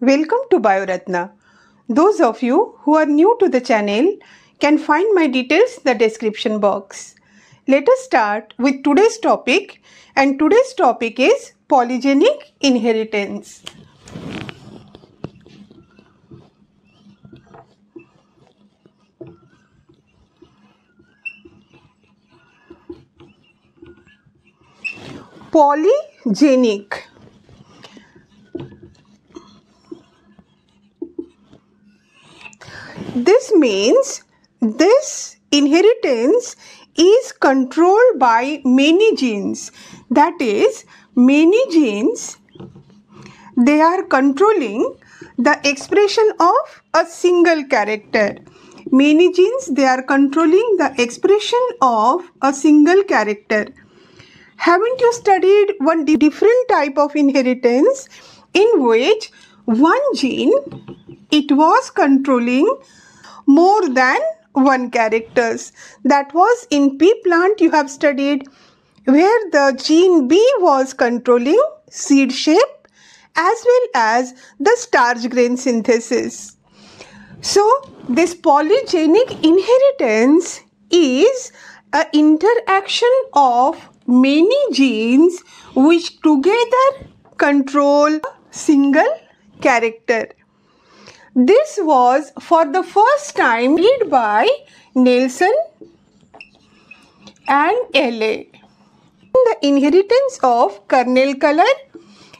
Welcome to Bioratna. Those of you who are new to the channel can find my details in the description box. Let us start with today's topic, and today's topic is polygenic inheritance. Polygenic. This means this inheritance is controlled by many genes. That is, many genes, they are controlling the expression of a single character. Many genes, they are controlling the expression of a single character. Haven't you studied one different type of inheritance in which one gene, it was controlling more than one characters? That was in pea plant you have studied, where the gene B was controlling seed shape as well as the starch grain synthesis. So this polygenic inheritance is an interaction of many genes which together control a single character. This was for the first time made by Nelson and LA. The inheritance of kernel color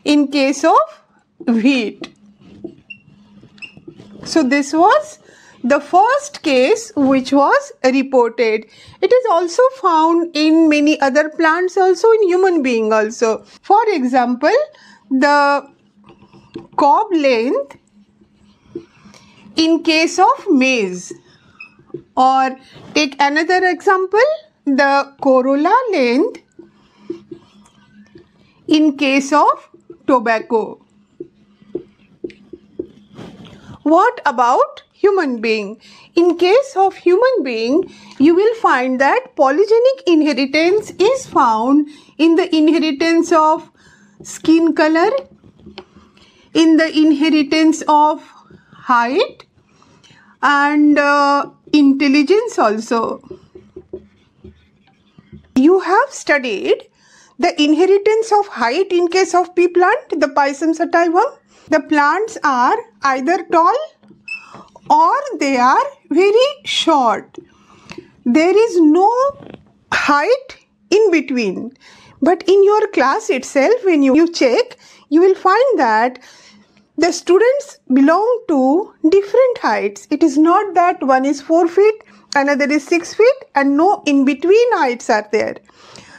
in case of wheat. So this was the first case which was reported. It is also found in many other plants, also in human being also. For example, the cob length in case of maize, or take another example, the corolla length in case of tobacco. What about human being? In case of human being, you will find that polygenic inheritance is found in the inheritance of skin color, in the inheritance of height and intelligence also. You have studied the inheritance of height in case of pea plant, the Pisum sativum. The plants are either tall or they are very short. There is no height in between. But in your class itself, when you check, you will find that the students belong to different heights. It is not that one is 4 feet, another is 6 feet, and no in between heights are there.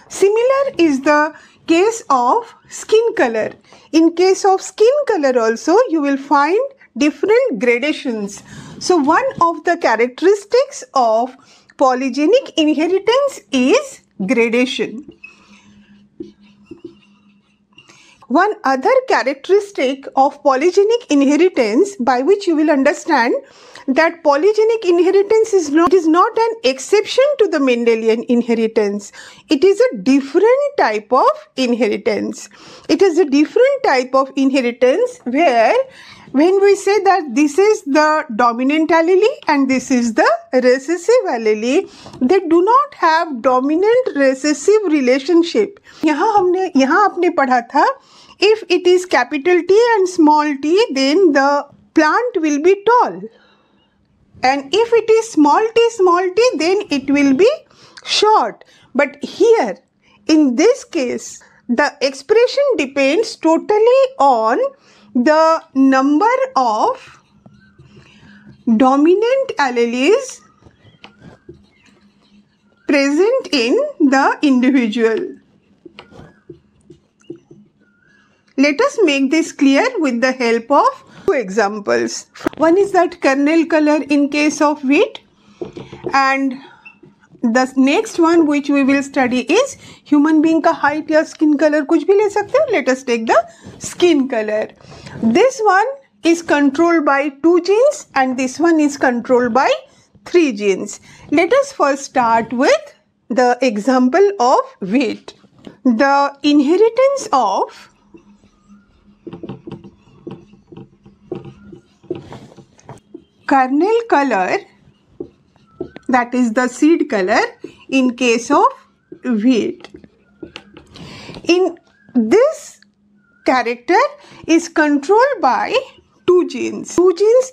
Similar is the case of skin color. In case of skin color also, you will find different gradations. So one of the characteristics of polygenic inheritance is gradation. One other characteristic of polygenic inheritance by which you will understand that polygenic inheritance is not an exception to the Mendelian inheritance. It is a different type of inheritance. It is a different type of inheritance where when we say that this is the dominant allele and this is the recessive allele, they do not have dominant recessive relationship. यहाँ आपने पढ़ा था, if it is capital T and small t, then the plant will be tall. And if it is small t, then it will be short. But here, in this case, the expression depends totally on the number of dominant alleles present in the individual. Let us make this clear with the help of two examples. One is that kernel color in case of wheat, and the next one which we will study is human being का height या skin color कुछ भी ले सकते हो. Let us take the skin color. This one is controlled by 2 genes and this one is controlled by 3 genes. Let us first start with the example of wheat. The inheritance of kernel color, that is the seed color in case of wheat. In this character is controlled by two genes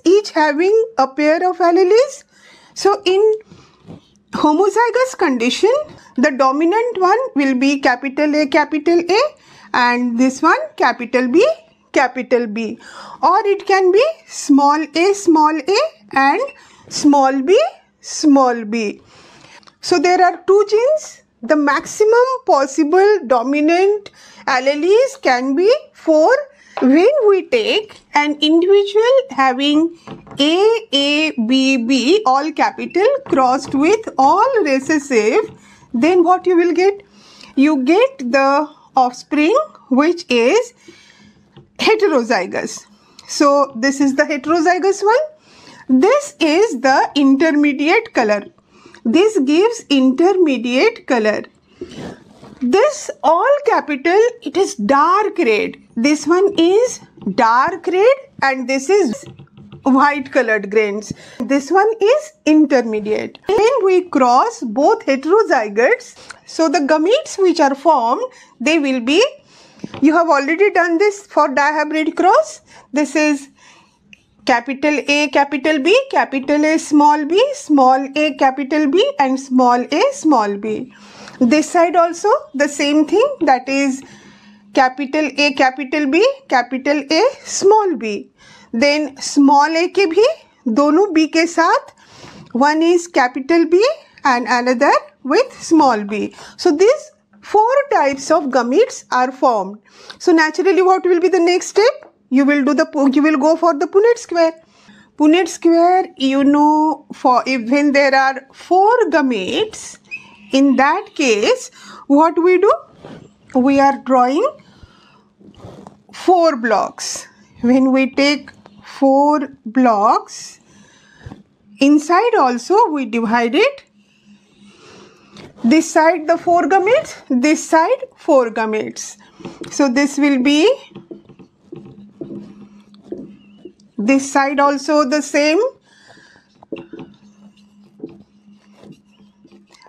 each having a pair of alleles. So in homozygous condition, the dominant one will be capital A, and this one capital B, or it can be small a and small b. So there are two genes. The maximum possible dominant alleles can be 4. When we take an individual having A, B, all capital crossed with all recessive, then what you will get? You get the offspring which is heterozygous. So this is the heterozygous one. This is the intermediate color. This gives intermediate color. This all capital, it is dark red. This one is dark red and this is white colored grains. This one is intermediate. When we cross both heterozygotes, so the gametes which are formed, they will be, you have already done this for dihybrid cross. This is capital A, capital B, capital A, small a, capital B, and small a, small b. This side also the same thing, that is capital A, capital B, capital A, small b. Then small a के भी दोनों b के साथ, one is capital B and another with small b. So these 4 types of gametes are formed. So naturally what will be the next step? You will go for the Punnett square. Punnett square, you know, for when there are 4 gametes, in that case, what we do? We are drawing 4 blocks. When we take 4 blocks, inside also we divide it. This side the 4 gametes, this side 4 gametes. So this will be, this side also the same.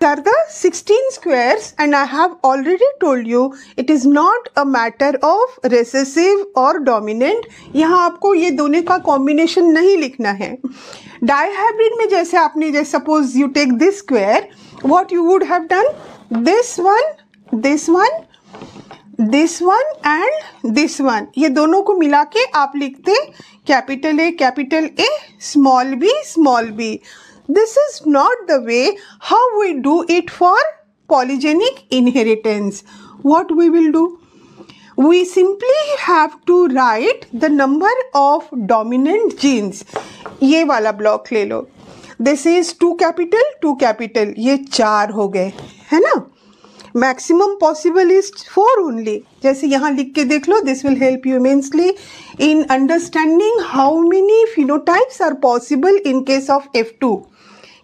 These are the 16 squares, and I have already told you it is not a matter of recessive or dominant. यहाँ आपको ये दोनों का combination नहीं लिखना है. Dihybrid में जैसे आपने suppose you take this square, what you would have done? This one, this one, this one and this one. ये दोनों को मिला के आप लिखते capital A, small b. This is not the way how we do it for polygenic inheritance. What we will do? We simply have to write the number of dominant genes. ये वाला block ले लो. This is 2 capital. ये 4 हो गए, है ना? Maximum possible is 4 only. जैसे यहाँ लिख के देख लो. This will help you immensely in understanding how many phenotypes are possible in case of F2.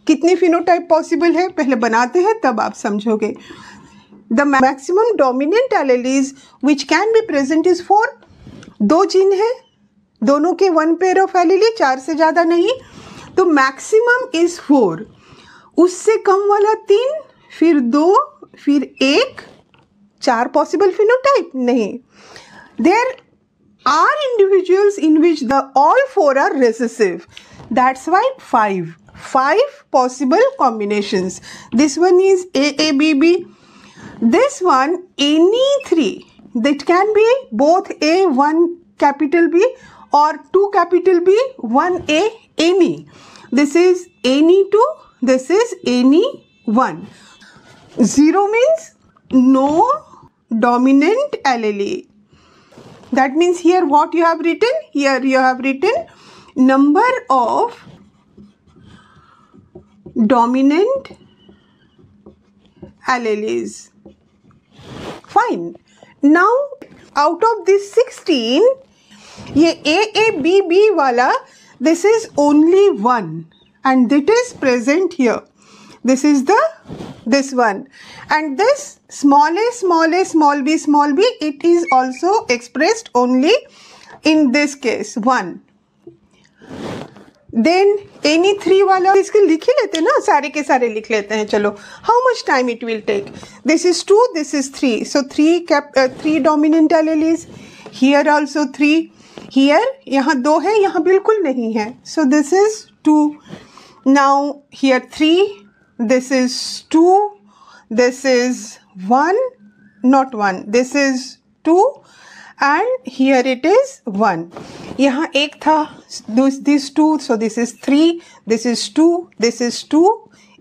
कितने phenotype possible है पहले बनाते हैं तब आप समझोगे. The maximum dominant alleles which can be present is 4. 2 gene है, दोनों के 1 pair of allele, 4 से ज़्यादा नहीं. तो maximum is 4. उससे कम वाला 3, फिर 2, फिर 1, 4 possible phenotype नहीं. There are individuals in which all 4 are recessive. That's why 5 possible combinations. This one is AABB. This one any 3. That can be both A, 1 capital B or 2 capital B, 1 A, any. This is any 2. This is any 1. 0 means no dominant allele. That means here what you have written? Here you have written number of dominant alleles. Fine. Now out of this 16, ये AABB वाला, this is only 1 and that is present here. This is this one, and this small a, small b, it is also expressed only in this case 1. Then any 3 वाला इसके लिख ही लेते हैं ना, सारे के सारे लिख लेते हैं. चलो, how much time it will take? This is 2, this is 3. So 3 dominant alleles. Here also 3. Here यहाँ 2 है, यहाँ बिल्कुल नहीं है. So this is 2. Now here 3, this is 2, this is 1, not 1, this is 2 and here it is 1. यहाँ एक था, this 2, so this is 3, this is 2, this is 2,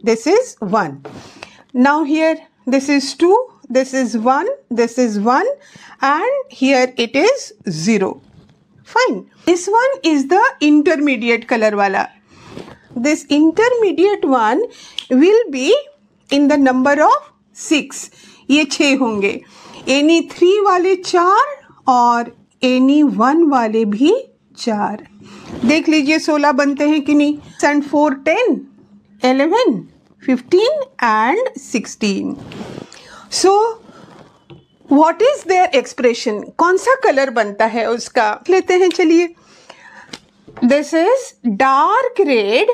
this is 1. Now here this is 2, this is 1, this is 1 and here it is 0. Fine. This one is the intermediate color wala. This intermediate one will be in the number of 6. ये 6 होंगे. Any 3 वाले 4 और any 1 वाले भी 4. देख लीजिए 16 बनते हैं कि नहीं. And 4 10 11 15 and 16. So what is their expression? कौन सा कलर बनता है उसका लेते हैं. चलिए, this is dark red,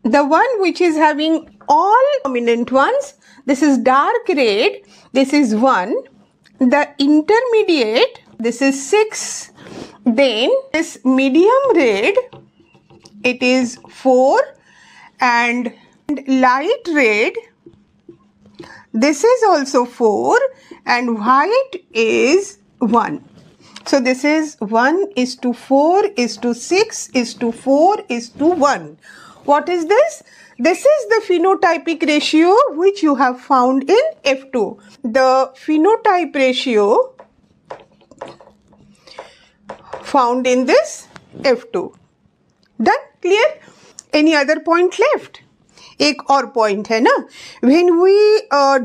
the one which is having all dominant ones. This is dark red, this is 1. The intermediate, this is 6. Then this medium red, it is 4. And light red, this is also 4. And white is 1. So this is 1 is to 4 is to 6 is to 4 is to 1. What is this? This is the phenotypic ratio which you have found in F2. The phenotype ratio found in this F2. Done? Clear? Any other point left? एक और point है ना. When we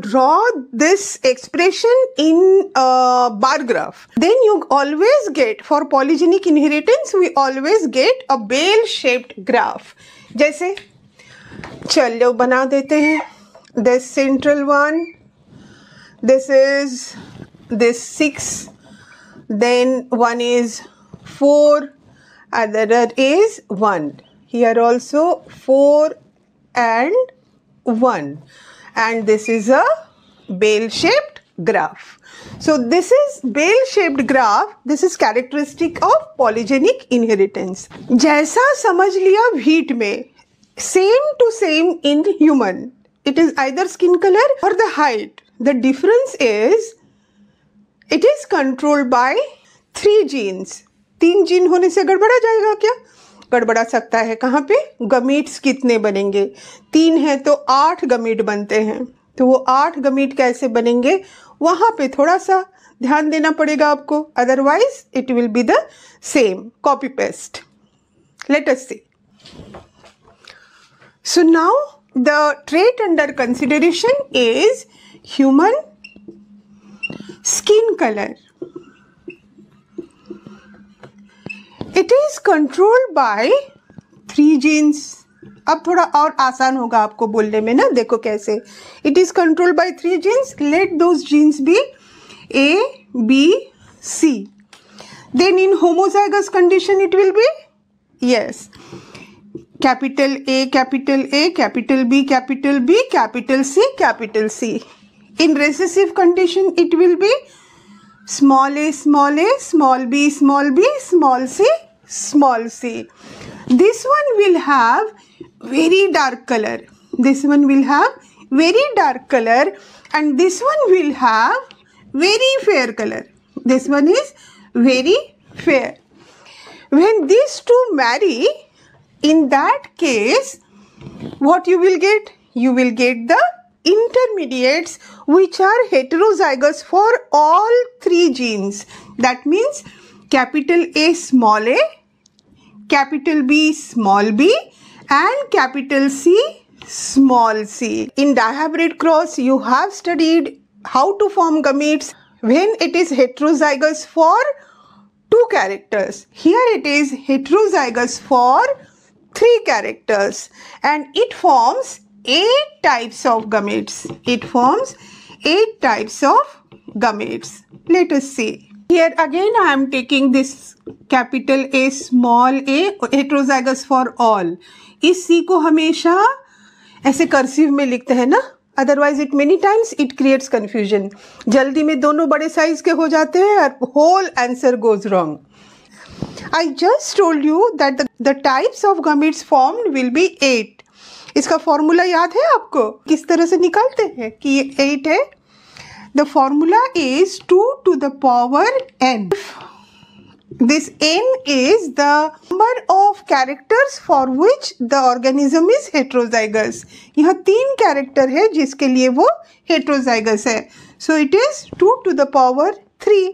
draw this expression in bar graph, then you always get, for polygenic inheritance, we always get a bell-shaped graph. जैसे चलो बना देते हैं. This central one, this is this 6, then one is 4, other is 1. Here also 4 and 1, and this is a bell-shaped graph. So this is bell-shaped graph. This is characteristic of polygenic inheritance. जैसा समझ लिया wheat में, same to same in human. It is either skin color or the height. The difference is it is controlled by 3 genes. 3 gene होने से गड़बड़ा जाएगा क्या? गड़बड़ा सकता है. कहाँ पे? गमीट्स कितने बनेंगे? 3 है तो 8 गमीट बनते हैं. तो वो 8 गमीट कैसे बनेंगे? वहाँ पे थोड़ा सा ध्यान देना पड़ेगा आपको. Otherwise it will be the same. Copy paste. Let us see. So now the trait under consideration is human skin color. It is controlled by 3 genes. अब थोड़ा और आसान होगा आपको बोलने में ना. देखो कैसे. It is controlled by 3 genes. Let those genes be A, B, C. Then in homozygous condition it will be, yes, capital A, capital A, capital B, capital B, capital C, capital C. In recessive condition it will be small a, small a, small b, small b, small c, small c. This one will have very dark color. This one will have very dark color, and this one will have very fair color. This one is very fair. When these two marry, in that case, what you will get? You will get the intermediates which are heterozygous for all 3 genes. That means capital A small a, capital B small b, and capital C small c. In dihybrid cross, you have studied how to form gametes when it is heterozygous for 2 characters. Here it is heterozygous for 3 characters, and it forms 8 types of gametes. It forms 8 types of gametes. Let us see. Here again I am taking this capital A small a heterozygous for all. इस C को हमेशा ऐसे cursive में लिखते हैं ना, otherwise it many times it creates confusion. जल्दी में दोनों बड़े साइज के हो जाते हैं और whole answer goes wrong. I just told you that the types of gametes formed will be 8. इसका फॉर्मूला याद है आपको, किस तरह से निकालते हैं कि ये 8 है? The formula is 2 to the power n. This n is the number of characters for which the organism is heterozygous. यहाँ 3 कैरेक्टर है जिसके लिए वो heterozygous है. So it is 2 to the power 3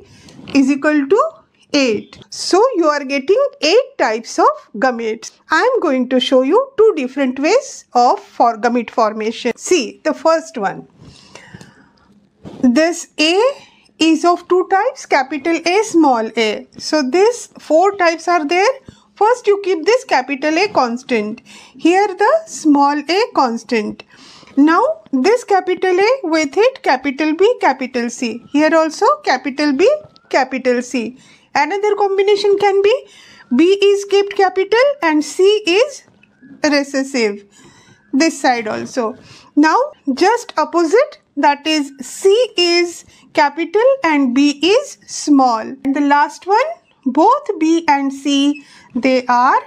is equal to 8. So you are getting 8 types of gametes. I am going to show you 2 different ways of gamete formation. See the first one. This A is of 2 types, capital A, small a. So this 4 types are there. First you keep this capital A constant. Here the small a constant. Now this capital A with it capital B, capital C. Here also capital B, capital C. Another combination can be B is kept capital and C is recessive. This side also. Now just opposite, that is C is capital and B is small. And the last one, both B and C, they are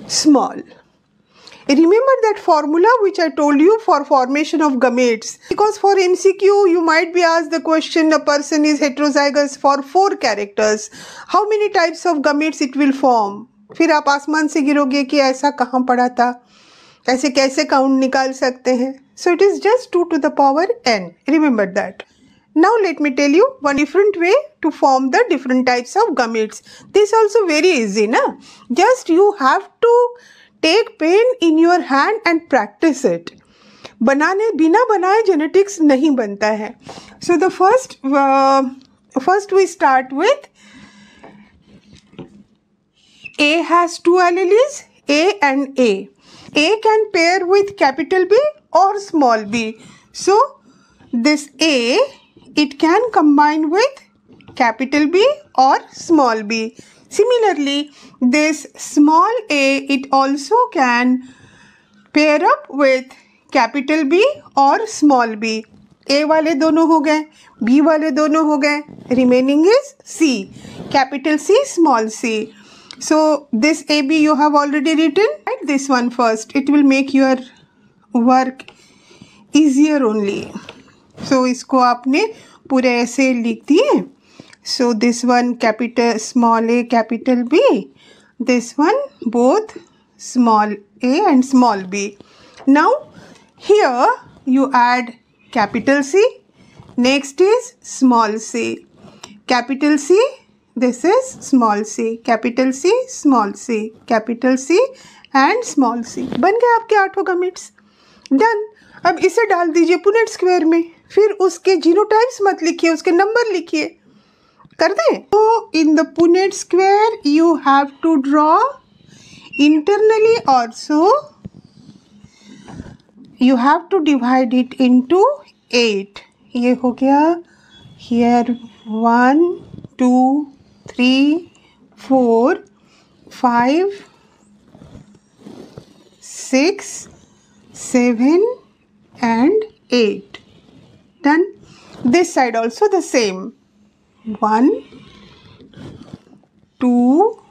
small. Remember that formula which I told you for formation of gametes, because for MCQ you might be asked the question, a person is heterozygous for 4 characters, how many types of gametes it will form? फिर आप आसमान से गिरोगे कि ऐसा कहाँ पढ़ा था, ऐसे कैसे काउंट निकाल सकते हैं? So it is just 2 to the power n. Remember that. Now let me tell you one different way to form the different types of gametes. This also very easy, na? Just you have to take pen in your hand and practice it. बनाने बिना बनाए genetics नहीं बनता है. So the first we start with A has 2 alleles, A and A. A can pair with capital B or small b. So this A, it can combine with capital B or small b. Similarly, this small a, it also can pair up with capital B or small b. A वाले दोनों हो गए, B वाले दोनों हो गए, remaining is C, capital C, small c. So this AB you have already written. Write this one first. It will make your work easier only. So इसको आपने पूरे ऐसे लिख दिए. So this one capital small a capital B. This one both small a and small b. Now here you add capital C. Next is small c. Capital C. This is small c. Capital C, small c. Capital C and small c. बन गए आपके 8 gametes. Done. अब इसे डाल दीजिए Punnett square में. फिर उसके जीनोटाइप्स मत लिखिए, उसके नंबर लिखिए. कर दें? तो in the Punnett square you have to draw internally also. You have to divide it into 8. ये हो गया. Here 1, 2, 3, 4, 5, 6, 7 and 8. Done. This side also the same. 1, 2,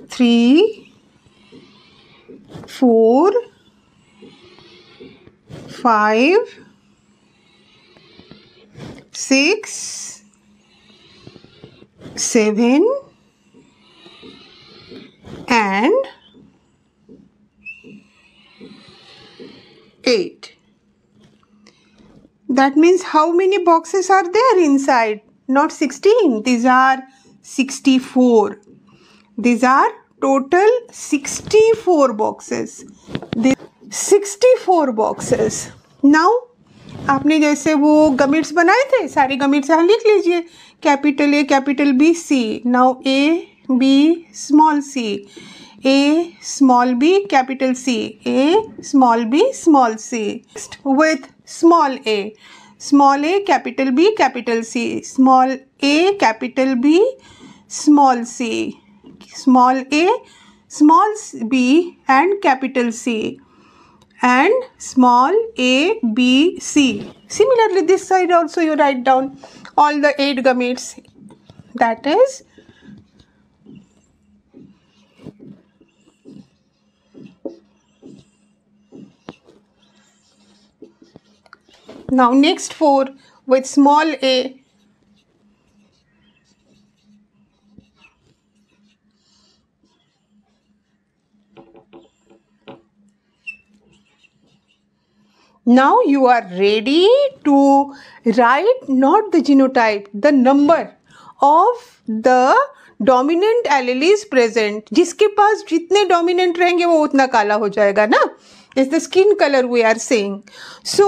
3, 4, 5, 6, 7 and 8. That means how many boxes are there inside? Not 16. These are 64. These are total 64 boxes. 64 boxes. Now, आपने जैसे वो gametes बनाए थे, सारे gametes यहाँ लिख लीजिए. Capital A, capital B, C. Now A, B, small c. A, small b, capital C. A, small b, small c. Next with small a. small a, capital B, capital C, small a, capital B, small c, small a, small b and capital C, and small a, b, c. Similarly, this side also you write down all the 8 gametes. That is now next 4 with small a. Now you are ready to write not the genotype, the number of the dominant alleles present. जिसके पास जितने dominant रहेंगे वो उतना काला हो जाएगा ना. Is the skin color we are saying. So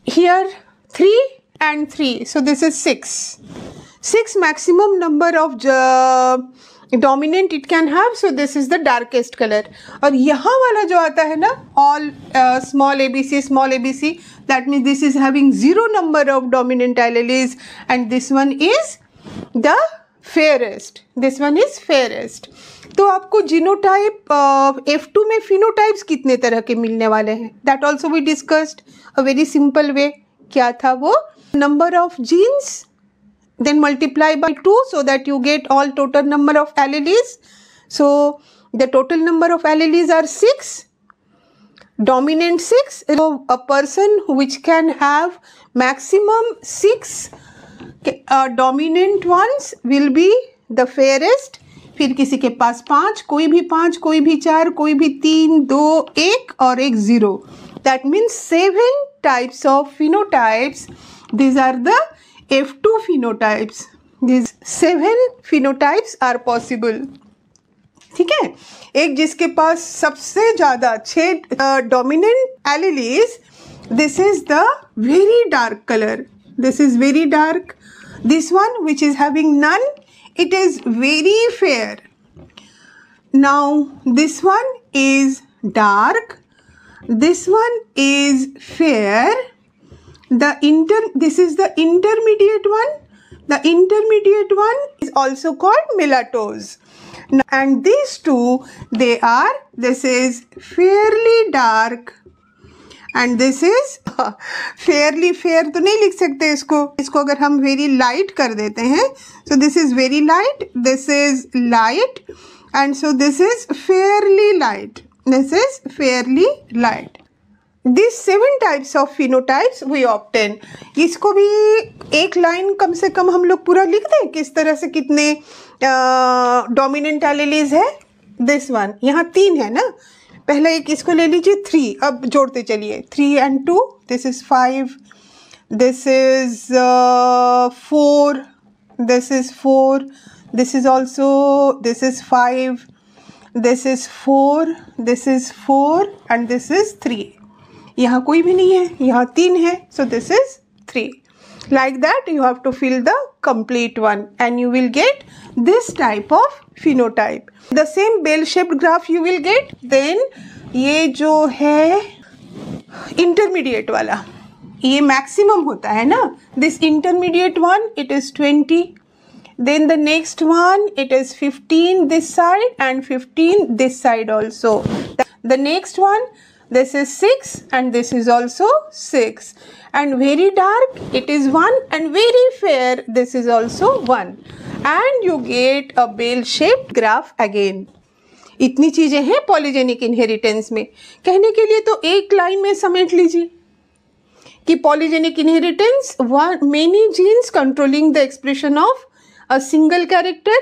here 3 and 3. So this is 6. 6 maximum number of dominant it can have. So this is the darkest color. और यहाँ वाला जो आता है ना, all small abc, that means this is having 0 number of dominant alleles, and this one is the fairest. This one is fairest. तो आपको genotype F2 में फिनोटाइप्स कितने तरह के मिलने वाले हैं, that also we discussed a very simple way. क्या था वो? Number of genes, then multiply by 2 so that you get all total number of alleles. So the total number of alleles are 6, dominant 6. So a person which can have maximum 6 dominant ones will be the fairest. फिर किसी के पास 5, कोई भी 5, कोई भी 4, कोई भी 3, 2, 1 और 1 0. That means 7 types of phenotypes. These are the F2 phenotypes. These 7 phenotypes are possible. ठीक है. एक जिसके पास सबसे ज़्यादा 6 dominant alleles, this is the very dark color. This is very dark. This one which is having none, it is very fair. Now this one is dark. This one is fair. This is the intermediate one. The intermediate one is also called mulattoes. And these two, this is fairly dark and this is fairly fair. तो नहीं लिख सकते इसको अगर हम very light कर देते हैं. So this is very light, this is light, and so this is fairly light. This is fairly light. These 7 types of phenotypes we obtain. इसको भी एक लाइन कम से कम हम लोग पूरा लिख दें किस तरह से कितने डोमिनेंट एलेलीज है. दिस वन यहाँ 3 है ना. पहला एक इसको ले लीजिए 3. अब जोड़ते चलिए 3 and 2. This is 5. This is 4. This is 4. This is also, this is 5. This is 4. This is 4 and this is 3. यहाँ कोई भी नहीं है, यहाँ 3 है. So this is 3. Like that you have to fill the complete one and you will get this type of phenotype. The same bell-shaped graph you will get. Then ये जो है intermediate वाला, ये maximum होता है ना. This intermediate one, it is 20. Then the next one, it is 15 this side and 15 this side also. The next one, this is 6 and this is also 6. And very dark, it is 1, and very fair, this is also 1. And you get a bell-shaped graph again. इतनी चीजें हैं polygenic inheritance में. कहने के लिए तो एक line में समेट लीजिए कि polygenic inheritance, many genes controlling the expression of a single character.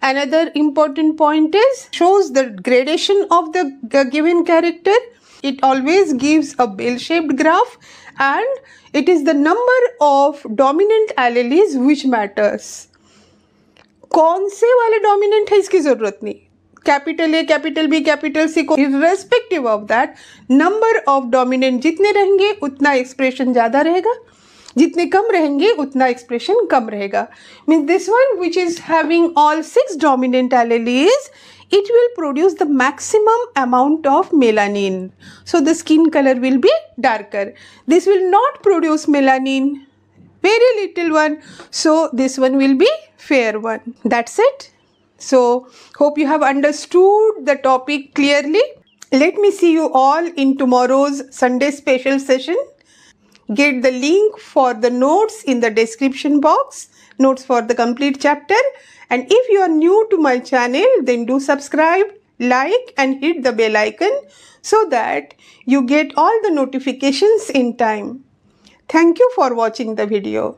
Another important point is shows the gradation of the given character. It always gives a bell-shaped graph and it is the number of dominant alleles which matters. कौन से वाले dominant है इसकी जरूरत नहीं. Capital A, capital B, capital C को irrespective of that, number of dominant जितने रहेंगे उतना expression ज़्यादा रहेगा. जितने कम रहेंगे उतना एक्सप्रेशन कम रहेगा. Means this one which is having all 6 dominant alleles, it will produce the maximum amount of melanin. So the skin color will be darker. This will not produce melanin, very little one. So this one will be fair one. That's it. So hope you have understood the topic clearly. Let me see you all in tomorrow's Sunday special session. Get the link for the notes in the description box, notes for the complete chapter. And if you are new to my channel, then do subscribe, like and hit the bell icon so that you get all the notifications in time. Thank you for watching the video.